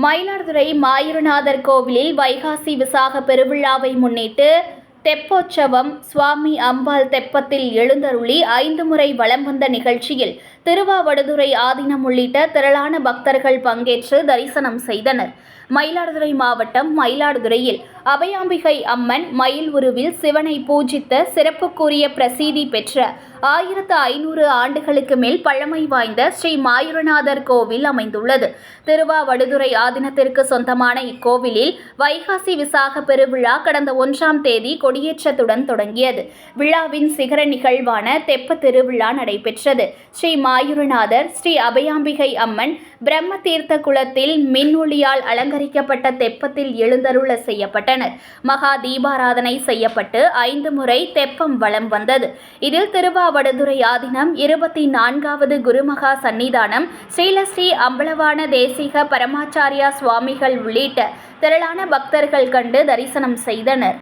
மயிலாடுதுறை மாயூரநாதர் கோவிலில் வைகாசி விசாக பெருவிழாவை முன்னிட்டு தெப்போற்சவம் சுவாமி அம்பாள் தெப்பத்தில் எழுந்தருளி 5 முறை வலம் வந்த நிகழ்ச்சியில் திருவாவடுதுறை ஆதீனம் உள்ளிட்ட திரளான பக்தர்கள் பங்கேற்று தரிசனம் செய்தனர். மயிலாடுதுறை மாவட்டம் மயிலாடுதுறையில் அபயாம்பிகை அம்மன் மயில் உருவில் சிவனை பூஜித்த சிறப்புக்குரிய பிரசித்தி பெற்ற 1500 ஆண்டுகளுக்கு மேல் பழமை வாய்ந்த ஸ்ரீ மாயூரநாதர் கோவில் அமைந்துள்ளது. திருவாவடுதுறை ஆதீனத்திற்கு சொந்தமான இக்கோவிலில் வைகாசி விசாக பெருவிழா கடந்த 1ஆம் தேதி கொடியேற்றத்துடன் தொடங்கியது. விழாவின் சிகர நிகழ்வான தெப்ப திருவிழா நடைபெற்றது. ஸ்ரீ மாயூரநாதர், ஸ்ரீ அபயாம்பிகை அம்மன் பிரம்ம தீர்த்த குளத்தில் மின் ஒளியால் அலங்கரிக்கப்பட்ட தெப்பத்தில் எழுந்தருள செய்யப்பட்டனர். மகா தீபாராதனை செய்யப்பட்டு 5 முறை தெப்பம் வலம் வந்தது. இதில் திருவாவடுதுறை ஆதீனம் 24வது குருமகா சன்னிதானம் ஸ்ரீலஸ்ரீ அம்பலவான தேசிக பரமாச்சாரியா சுவாமிகள் உள்ளிட்ட திரளான பக்தர்கள் கண்டு தரிசனம் செய்தனர்.